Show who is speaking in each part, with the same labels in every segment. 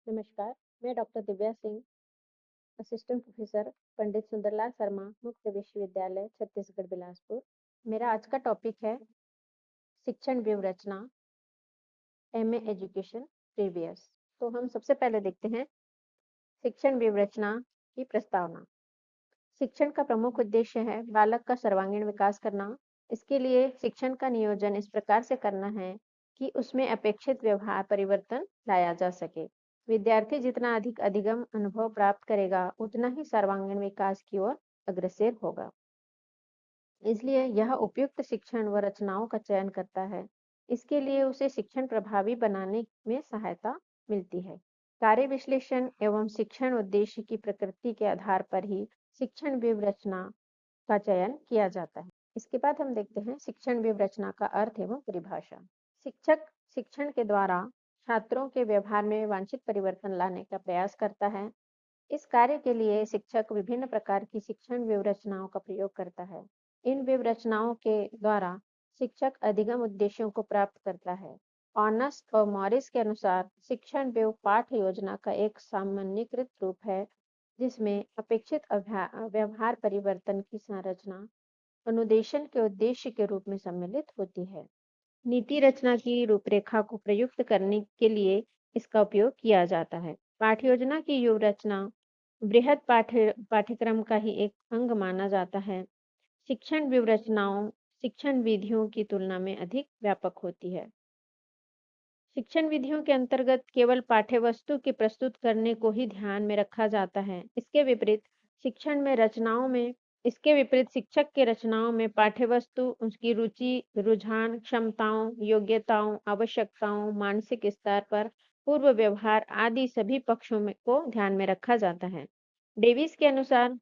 Speaker 1: नमस्कार, मैं doctor Divya Singh, assistant professor Pandit Sundarlal Sharma, मुक्त विश्वविद्यालय छत्तीसगढ़ बिलासपुर। मेरा आज का टॉपिक है शिक्षण व्यूहरचना, एमए एजुकेशन प्रीवियस। तो हम सबसे पहले देखते हैं शिक्षण व्यूहरचना की प्रस्तावना। शिक्षण का प्रमुख उद्देश्य है बालक का सर्वांगीण विकास करना। इसके लिए शिक्षण का नियोजन इस प्रकार से करना है कि उसमें अपेक्षित व्यवहार परिवर्तन लाया जा सके। विद्यार्थी जितना अधिक अधिगम अनुभव प्राप्त करेगा, उतना ही सर्वांगीण विकास की ओर अग्रसर होगा। इसलिए यह उपयुक्त शिक्षण व रचनाओं का चयन करता है। इसके लिए उसे शिक्षण प्रभावी बनाने में सहायता मिलती है। कार्य विश्लेषण एवं शिक्षण उद्देश्य की प्रकृति के आधार पर ही शिक्षण व्यूहरचना का चयन किया जाता है। इसके बाद हम देखते हैं शिक्षण व्यूहरचना का अर्थ एवं परिभाषा। शिक्षक शिक्षण के द्वारा छात्रों के व्यवहार में वांछित परिवर्तन लाने का प्रयास करता है। इस कार्य के लिए शिक्षक विभिन्न प्रकार की शिक्षण व्यूहरचनाओं का प्रयोग करता है। इन व्यूहरचनाओं के द्वारा शिक्षक अधिगम उद्देश्यों को प्राप्त करता है। ऑर्नस्ट और मॉरिस के अनुसार शिक्षण व्यूह पाठ योजना का एक सामान्यीकृत रूप है, जिसमें अपेक्षित व्यवहार परिवर्तन की संरचना अनुदेशन के उद्देश्य के रूप में सम्मिलित होती है। नीति रचना की रूपरेखा को प्रयुक्त करने के लिए इसका उपयोग किया जाता है। पाठ योजना की व्यूहरचना बृहद पाठ्यक्रम का ही एक अंग माना जाता है। शिक्षण व्यूहरचनाओं शिक्षण विधियों की तुलना में अधिक व्यापक होती है। शिक्षण विधियों के अंतर्गत केवल पाठ्यवस्तु के प्रस्तुत करने को ही ध्यान में रखा जाता है। इसके विपरीत शिक्षक के रचनाओं में पाठ्यवस्तु, उसकी रुचि, रुझान, क्षमताओं, योग्यताओं, आवश्यकताओं, मानसिक स्तर पर पूर्व व्यवहार आदि सभी पक्षों को ध्यान में रखा जाता है। डेविस के अनुसार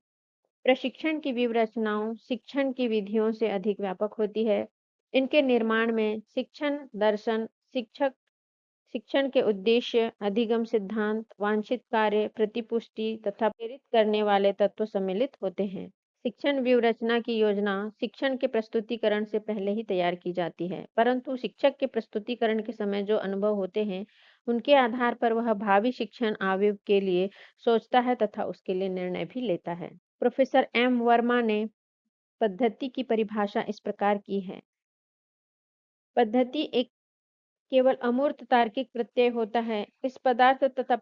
Speaker 1: प्रशिक्षण की व्यूहरचनाओं शिक्षण की विधियों से अधिक व्यापक होती है। इनके निर्माण में शिक्षण दर्शन, शिक्षण के उद्देश्य, अधिगम सिद्धांत, वांछित कार्य, प्रतिपुष्टि तथा प्रेरित करने वाले तत्व सम्मिलित होते हैं। शिक्षण व्यूहरचना की योजना शिक्षण के प्रस्तुतिकरण से पहले ही तैयार की जाती है, परंतु शिक्षक के प्रस्तुतिकरण के समय जो अनुभव होते हैं, उनके आधार पर वह भावी शिक्षण आव्यूह के लिए सोचता है तथा उसके लिए निर्णय भी लेता है। प्रोफेसर एम वर्मा ने पद्धति की परिभाषा इस प्रकार की है। पद्धति एक केवल अमूर्त तार्किक प्रत्यय होता है। इसमें पदार्थ तथा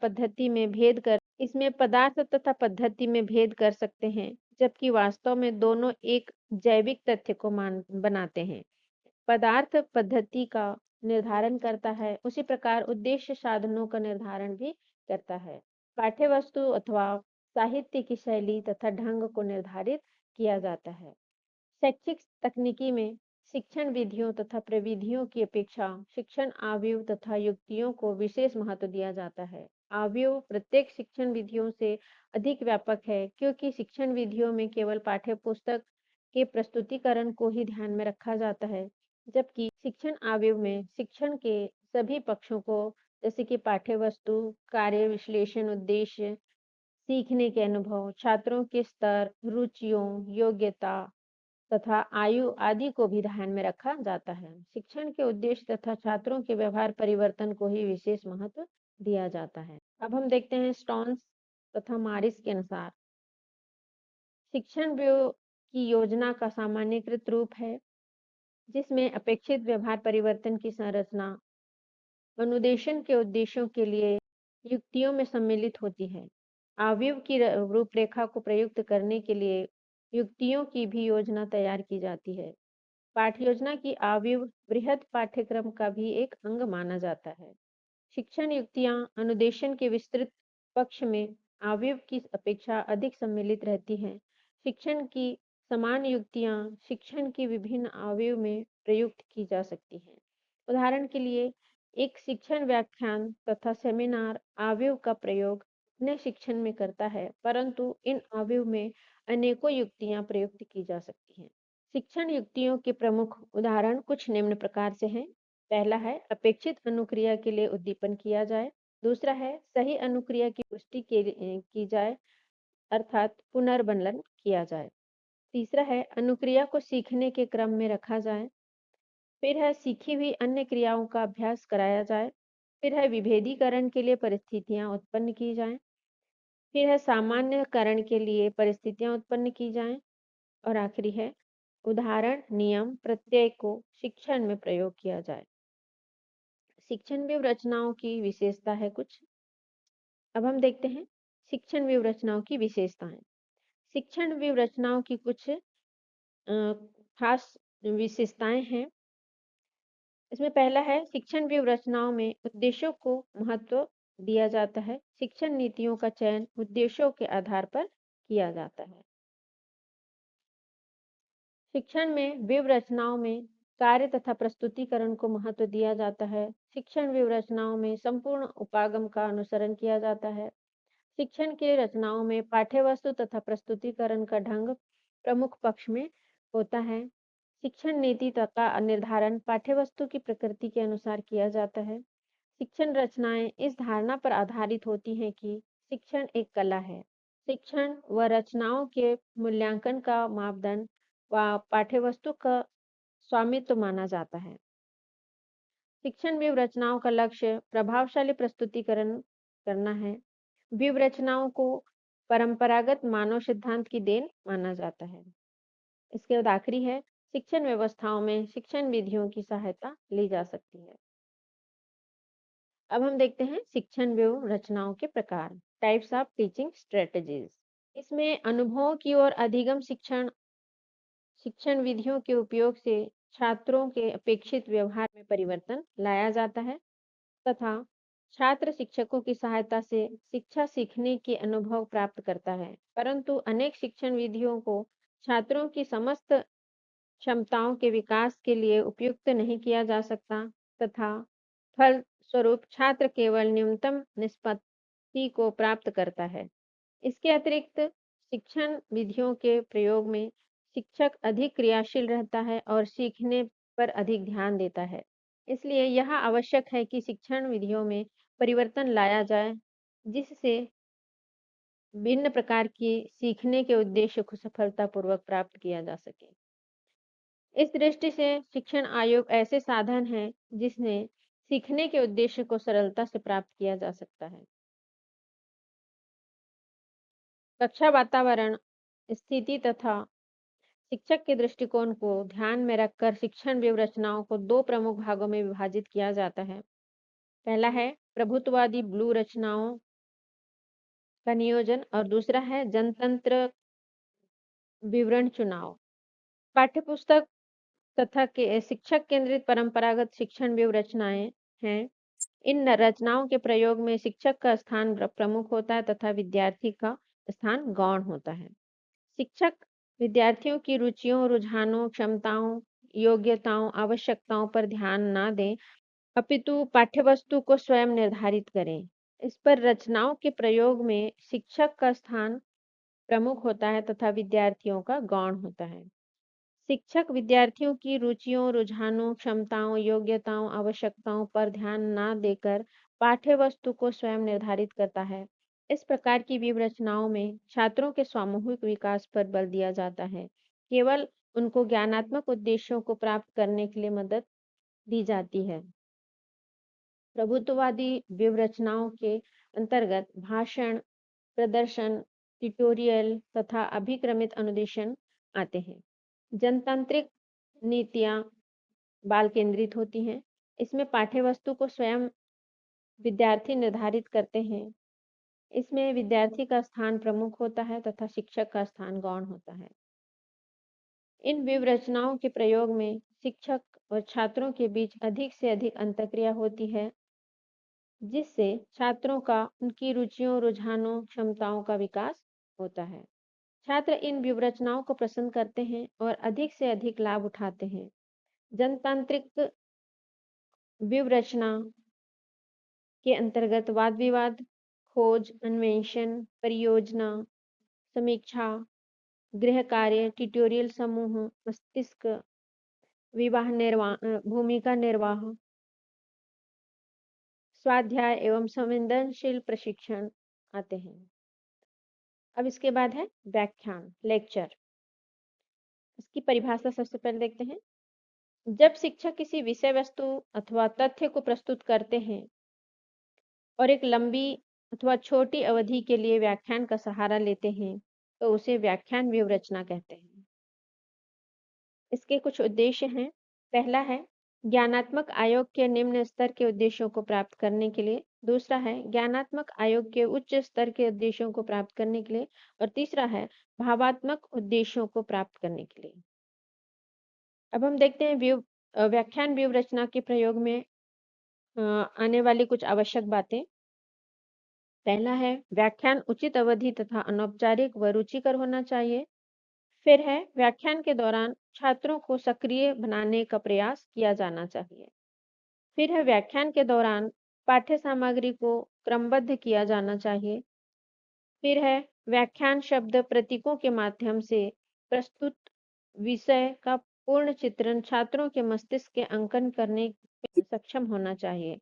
Speaker 1: पद्धति में भेद कर सकते हैं, जबकि वास्तव में दोनों एक जैविक तथ्य को बनाते हैं। पदार्थ पद्धति का निर्धारण करता है, उसी प्रकार उद्देश्य साधनों का निर्धारण भी करता है। पाठ्यवस्तु अथवा साहित्य की शैली तथा ढंग को निर्धारित किया जाता है। शैक्षिक तकनीकी में शिक्षण विधियों तथा प्रविधियों की अपेक्षा शिक्षण आव्यूह तथा युक्तियों को विशेष महत्व दिया जाता है। आव्यूह प्रत्येक शिक्षण विधियों से अधिक व्यापक है, क्योंकि शिक्षण विधियों में केवल पाठ्यपुस्तक के प्रस्तुतिकरण को ही ध्यान में रखा जाता है, जबकि शिक्षण आव्यूह में शिक्षण के सभी पक्षों को, जैसे कि पाठ्यवस्तु, कार्य विश्लेषण, उद्देश्य, सीखने के अनुभव, छात्रों के स्तर, रुचियों, योग्यता तथा आयु आदि को भी ध्यान में रखा जाता है। शिक्षण के उद्देश्य तथा छात्रों के व्यवहार परिवर्तन को ही विशेष महत्व दिया जाता है। अब हम देखते हैं स्टोन्स तथा मारिस के अनुसार शिक्षण व्यूह की योजना का सामान्यीकृत रूप है, जिसमें अपेक्षित व्यवहार परिवर्तन की संरचना अनुदेशन के उद्देश्यों के लिए युक्तियों में सम्मिलित होती है। आव्यूह की रूपरेखा को प्रयुक्त करने के लिए युक्तियों की भी योजना तैयार की जाती है। पाठ योजना की आव्यूह बृहद पाठ्यक्रम का भी एक अंग माना जाता है। शिक्षण युक्तियां अनुदेशन के विस्तृत पक्ष में आव्यूह की अपेक्षा अधिक सम्मिलित रहती हैं। शिक्षण की समान युक्तियां शिक्षण की विभिन्न आव्यूह में प्रयुक्त की जा सकती हैं। उदाहरण के लिए एक शिक्षण व्याख्यान तथा सेमिनार आव्यूह का प्रयोग अपने शिक्षण में करता है, परंतु इन आव्यूह में अनेकों युक्तियां प्रयुक्त की जा सकती हैं। शिक्षण युक्तियों के प्रमुख उदाहरण कुछ निम्न प्रकार से हैं। पहला है अपेक्षित अनुक्रिया के लिए उद्दीपन किया जाए। दूसरा है सही अनुक्रिया की पुष्टि की जाए, अर्थात पुनर्बनन किया जाए। तीसरा है अनुक्रिया को सीखने के क्रम में रखा जाए। फिर है सीखी हुई अन्य क्रियाओं का अभ्यास कराया जाए। फिर है विभेदीकरण के लिए परिस्थितियाँ उत्पन्न की जाएँ। फिर है सामान्यकरण के लिए परिस्थितियाँ उत्पन्न की जाएँ। और आखिरी है उदाहरण, नियम, प्रत्यय को शिक्षण में प्रयोग किया जाए। शिक्षण व्यवरचनाओं की विशेषता है कुछ। अब हम देखते हैं शिक्षण व्यवरचनाओं की विशेषताएं। शिक्षण व्यवरचनाओं की कुछ खास विशेषताएं हैं। इसमें पहला है शिक्षण व्यवरचनाओं में उद्देश्यों को महत्व दिया जाता है। शिक्षण नीतियों का चयन उद्देश्यों के आधार पर किया जाता है। शिक्षण में व्यवरचनाओं में कार्य तथा प्रस्तुतिकरण को महत्व दिया जाता है। शिक्षण व्यवरचनाओं में संपूर्ण उपागम का अनुसरण किया जाता है। शिक्षण की रचनाओं में पाठ्यवस्तु तथा प्रस्तुतिकरण का ढंग प्रमुख पक्ष में होता है। शिक्षण नीति का निर्धारण पाठ्यवस्तु की प्रकृति के अनुसार किया जाता है। शिक्षण रचनाएं इस धारणा पर आधारित होती हैं कि शिक्षण एक कला है। शिक्षण व रचनाओं के मूल्यांकन का मापदंड व पाठ्यवस्तु का स्वामित्व माना जाता है। शिक्षण व्यवरचनाओं का लक्ष्य प्रभावशाली प्रस्तुतिकरण करना है। व्यवरचनाओं को परंपरागत मानव सिद्धांत की देन माना जाता है। इसके बाद आखिरी है शिक्षण व्यवस्थाओं में शिक्षण विधियों की सहायता ली जा सकती है। अब हम देखते हैं शिक्षण व्यवरचनाओं के प्रकार, टाइप्स ऑफ टीचिंग स्ट्रेटजीज। इसमें अनुभवों की ओर अधिगम शिक्षण विधियों के उपयोग से छात्रों के अपेक्षित व्यवहार में परिवर्तन लाया जाता है तथा छात्र शिक्षकों की सहायता से शिक्षा सीखने के अनुभव प्राप्त करता है। परंतु अनेक शिक्षण विधियों को छात्रों की समस्त क्षमताओं के विकास के लिए उपयुक्त नहीं किया जा सकता तथा फलस्वरूप छात्र केवल न्यूनतम निष्पत्ति को प्राप्त करता है। इसके अतिरिक्त शिक्षण विधियों के प्रयोग में शिक्षक अधिक क्रियाशील रहता है और सीखने पर अधिक ध्यान देता है। इसलिए यह आवश्यक है कि शिक्षण विधियों में परिवर्तन लाया जाए, जिससे भिन्न प्रकार की सीखने के उद्देश्य को सफलतापूर्वक प्राप्त किया जा सके। इस दृष्टि से शिक्षण आयोग ऐसे साधन है जिसने सीखने के उद्देश्य को सरलता से प्राप्त किया जा सकता है। कक्षा वातावरण, स्थिति तथा शिक्षक के दृष्टिकोण को ध्यान में रखकर शिक्षण व्यवरचनाओं को दो प्रमुख भागों में विभाजित किया जाता है। पहला है प्रभुत्ववादी ब्लू रचनाओं का नियोजन और दूसरा है जनतंत्र विवरण चुनाव। पाठ्यपुस्तक तथा के शिक्षक केंद्रित परंपरागत शिक्षण व्यवरचनाएं हैं। इन रचनाओं के प्रयोग में शिक्षक का स्थान प्रमुख होता है तथा विद्यार्थी का स्थान गौण होता है। शिक्षक विद्यार्थियों की रुचियों, रुझानों, क्षमताओं, योग्यताओं, आवश्यकताओं पर ध्यान ना दें, अपितु पाठ्यवस्तु को स्वयं निर्धारित करें। इस पर रचनाओं के प्रयोग में शिक्षक का स्थान प्रमुख होता है तथा विद्यार्थियों का गौण होता है। शिक्षक विद्यार्थियों की रुचियों, रुझानों, क्षमताओं, योग्यताओं, आवश्यकताओं पर ध्यान ना देकर पाठ्यवस्तु को स्वयं निर्धारित करता है। इस प्रकार की व्यवरचनाओं में छात्रों के सामूहिक विकास पर बल दिया जाता है। केवल उनको ज्ञानात्मक उद्देश्यों को प्राप्त करने के लिए मदद दी जाती है। प्रभुत्ववादी व्यवरचनाओं के अंतर्गत भाषण, प्रदर्शन, ट्यूटोरियल तथा अभिक्रमित अनुदेशन आते हैं। जनतांत्रिक नीतियाँ बाल केंद्रित होती हैं। इसमें पाठ्यवस्तु को स्वयं विद्यार्थी निर्धारित करते हैं। इसमें विद्यार्थी का स्थान प्रमुख होता है तथा शिक्षक का स्थान गौण होता है। इन व्यवरचनाओं के प्रयोग में शिक्षक और छात्रों के बीच अधिक से अधिक अंतःक्रिया होती है, जिससे छात्रों का उनकी रुचियों, रुझानों, क्षमताओं का विकास होता है। छात्र इन व्यवरचनाओं को पसंद करते हैं और अधिक से अधिक लाभ उठाते हैं। जनतांत्रिक व्यवरचना के अंतर्गत वाद विवाद, खोज, अन्वेषण, परियोजना, समीक्षा, गृह कार्य, ट्यूटोरियल समूह, मस्तिष्क, भूमिका निर्वाह, स्वाध्याय एवं संवेदनशील प्रशिक्षण आते हैं। अब इसके बाद है व्याख्यान, लेक्चर। इसकी परिभाषा सबसे पहले देखते हैं। जब शिक्षक किसी विषय वस्तु अथवा तथ्य को प्रस्तुत करते हैं और एक लंबी अथवा छोटी अवधि के लिए व्याख्यान का सहारा लेते हैं, तो उसे व्याख्यान व्यूह रचना कहते हैं। इसके कुछ उद्देश्य हैं। पहला है ज्ञानात्मक आयोग के निम्न स्तर के उद्देश्यों को प्राप्त करने के लिए। दूसरा है ज्ञानात्मक आयोग के उच्च स्तर के उद्देश्यों को प्राप्त करने के लिए। और तीसरा है भावात्मक उद्देश्यों को प्राप्त करने के लिए। अब हम देखते हैं व्याख्यान व्यूह रचना के प्रयोग में आने वाली कुछ आवश्यक बातें। पहला है व्याख्यान उचित अवधि तथा अनौपचारिक व रुचिकर होना चाहिए। फिर है व्याख्यान के दौरान छात्रों को सक्रिय बनाने का प्रयास किया जाना चाहिए। फिर है व्याख्यान के दौरान पाठ्य सामग्री को क्रमबद्ध किया जाना चाहिए। फिर है व्याख्यान शब्द प्रतीकों के माध्यम से प्रस्तुत विषय का पूर्ण चित्रण छात्रों के मस्तिष्क के अंकन करने में सक्षम होना चाहिए।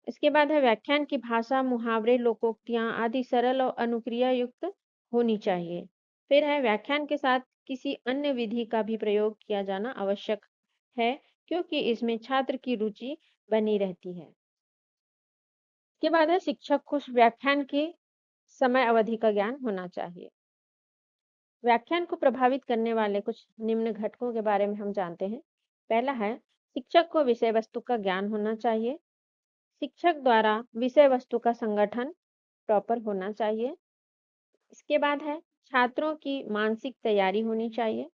Speaker 1: इसके बाद है व्याख्यान की भाषा, मुहावरे, लोकोक्तियां आदि सरल और अनुक्रिया युक्त होनी चाहिए। फिर है व्याख्यान के साथ किसी अन्य विधि का भी प्रयोग किया जाना आवश्यक है, क्योंकि इसमें छात्र की रुचि बनी रहती है। इसके बाद है शिक्षक को व्याख्यान की समय अवधि का ज्ञान होना चाहिए। व्याख्यान को प्रभावित करने वाले कुछ निम्न घटकों के बारे में हम जानते हैं। पहला है शिक्षक को विषय वस्तु का ज्ञान होना चाहिए। शिक्षक द्वारा विषय वस्तु का संगठन प्रॉपर होना चाहिए। इसके बाद है छात्रों की मानसिक तैयारी होनी चाहिए।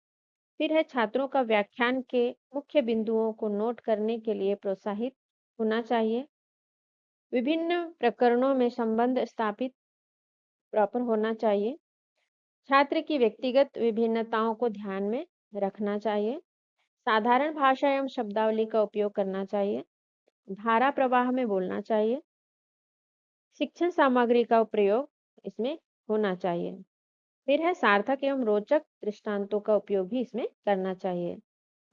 Speaker 1: फिर है छात्रों का व्याख्यान के मुख्य बिंदुओं को नोट करने के लिए प्रोत्साहित होना चाहिए। विभिन्न प्रकरणों में संबंध स्थापित प्रॉपर होना चाहिए। छात्र की व्यक्तिगत विभिन्नताओं को ध्यान में रखना चाहिए। साधारण भाषा एवं शब्दावली का उपयोग करना चाहिए। धारा प्रवाह में बोलना चाहिए। शिक्षण सामग्री का प्रयोग इसमें होना चाहिए। फिर है सार्थक एवं रोचक दृष्टांतों का उपयोग भी इसमें करना चाहिए।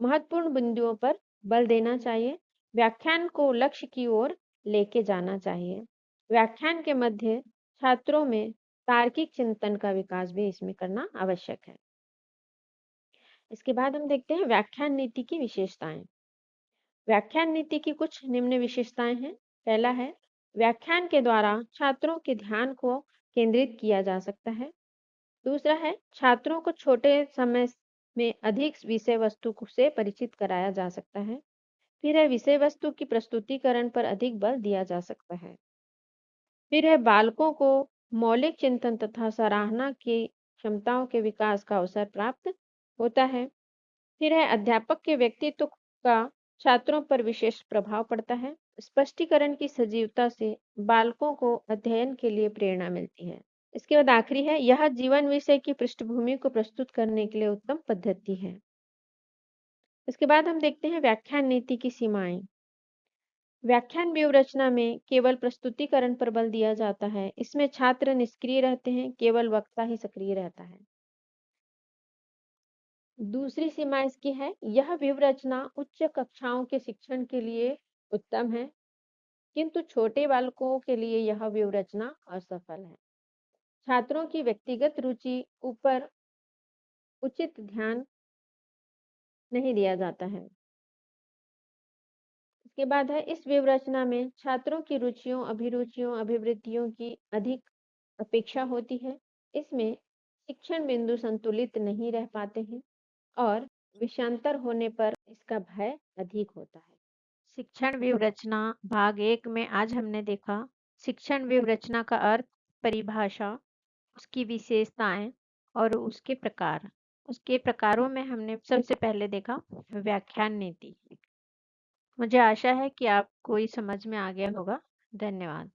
Speaker 1: महत्वपूर्ण बिंदुओं पर बल देना चाहिए। व्याख्यान को लक्ष्य की ओर लेके जाना चाहिए। व्याख्यान के मध्य छात्रों में तार्किक चिंतन का विकास भी इसमें करना आवश्यक है। इसके बाद हम देखते हैं व्याख्यान नीति की विशेषताएं। व्याख्यान नीति की कुछ निम्न विशेषताएं हैं। पहला है व्याख्यान के द्वारा छात्रों के ध्यान को केंद्रित किया जा सकता है। दूसरा है छात्रों को छोटे समय में अधिक विषय वस्तु से परिचित कराया जा सकता है। फिर है विषय वस्तु की प्रस्तुतिकरण पर अधिक बल दिया जा सकता है। फिर है बालकों को मौलिक चिंतन तथा सराहना की क्षमताओं के विकास का अवसर प्राप्त होता है। फिर है अध्यापक के व्यक्तित्व का छात्रों पर विशेष प्रभाव पड़ता है। स्पष्टीकरण की सजीवता से बालकों को अध्ययन के लिए प्रेरणा मिलती है। इसके बाद आखिरी है यह जीवन विषय की पृष्ठभूमि को प्रस्तुत करने के लिए उत्तम पद्धति है। इसके बाद हम देखते हैं व्याख्यान नीति की सीमाएं। व्याख्यान व्यूह रचना में केवल प्रस्तुतिकरण पर बल दिया जाता है। इसमें छात्र निष्क्रिय रहते हैं, केवल वक्ता ही सक्रिय रहता है। दूसरी सीमा इसकी है यह व्यूह रचना उच्च कक्षाओं के शिक्षण के लिए उत्तम है, किंतु छोटे बालकों के लिए यह व्यूह रचना असफल है। छात्रों की व्यक्तिगत रुचि ऊपर उचित ध्यान नहीं दिया जाता है। इसके बाद है इस व्यवरचना में छात्रों की रुचियों, अभिरुचियों, अभिवृत्तियों की अधिक अपेक्षा होती है। इसमें शिक्षण बिंदु संतुलित नहीं रह पाते हैं और विषयांतर होने पर इसका भय अधिक होता है। शिक्षण व्यवरचना भाग 1 में आज हमने देखा शिक्षण व्यवरचना का अर्थ, परिभाषा, उसकी विशेषताएं और उसके प्रकार। उसके प्रकारों में हमने सबसे पहले देखा व्याख्यान नीति। मुझे आशा है कि आपको ये समझ में आ गया होगा। धन्यवाद।